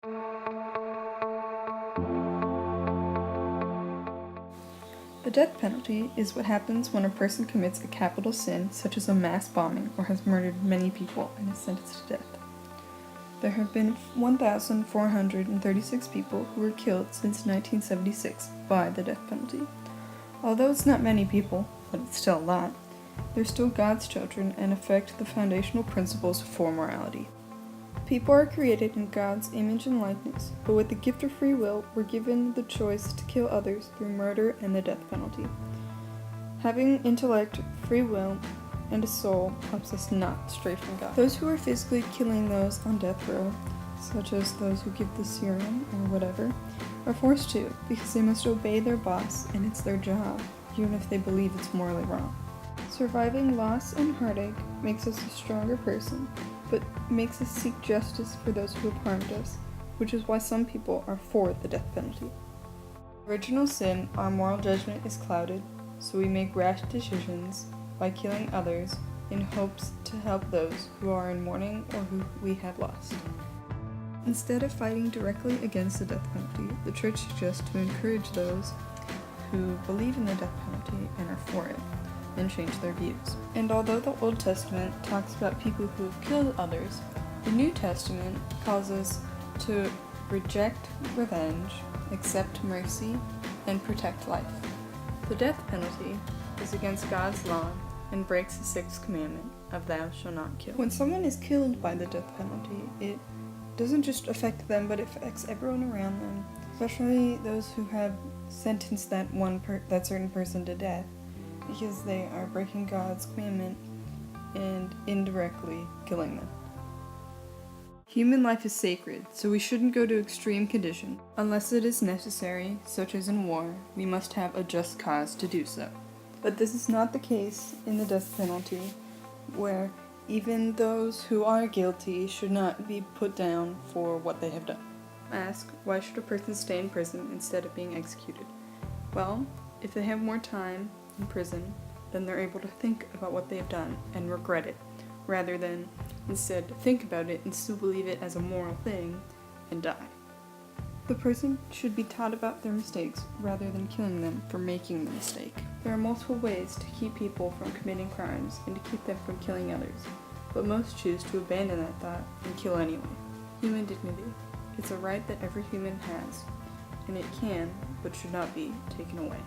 The death penalty is what happens when a person commits a capital sin, such as a mass bombing, or has murdered many people and is sentenced to death. There have been 1,436 people who were killed since 1976 by the death penalty. Although it's not many people, but it's still a lot, they're still God's children and affect the foundational principles for morality. People are created in God's image and likeness, but with the gift of free will, we're given the choice to kill others through murder and the death penalty. Having intellect, free will, and a soul helps us not stray from God. Those who are physically killing those on death row, such as those who give the serum or whatever, are forced to because they must obey their boss and it's their job, even if they believe it's morally wrong. Surviving loss and heartache makes us a stronger person, but makes us seek justice for those who have harmed us, which is why some people are for the death penalty. Original sin, our moral judgment is clouded, so we make rash decisions by killing others in hopes to help those who are in mourning or who we have lost. Instead of fighting directly against the death penalty, the church suggests to encourage those who believe in the death penalty and are for it, and change their views. And although the Old Testament talks about people who have killed others, the New Testament calls us to reject revenge, accept mercy, and protect life. The death penalty is against God's law and breaks the sixth commandment of thou shalt not kill. When someone is killed by the death penalty, it doesn't just affect them, but it affects everyone around them, especially those who have sentenced that certain person to death, because they are breaking God's commandment and indirectly killing them. Human life is sacred, so we shouldn't go to extreme conditions. Unless it is necessary, such as in war, we must have a just cause to do so. But this is not the case in the death penalty, where even those who are guilty should not be put down for what they have done. Ask, why should a person stay in prison instead of being executed? Well, if they have more time in prison, then they're able to think about what they have done and regret it, rather than instead think about it and still believe it as a moral thing and die. The person should be taught about their mistakes rather than killing them for making the mistake. There are multiple ways to keep people from committing crimes and to keep them from killing others, but most choose to abandon that thought and kill anyway. Human dignity. It's a right that every human has, and it can, but should not be, taken away.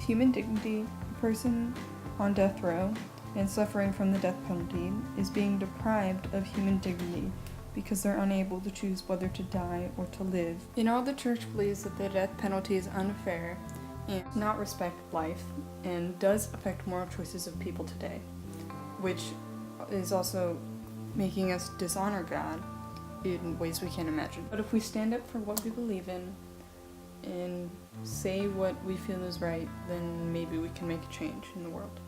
Human dignity, a person on death row and suffering from the death penalty is being deprived of human dignity because they're unable to choose whether to die or to live. In all, the church believes that the death penalty is unfair and does not respect life and does affect moral choices of people today, which is also making us dishonor God in ways we can't imagine. But if we stand up for what we believe in and say what we feel is right, then maybe we can make a change in the world.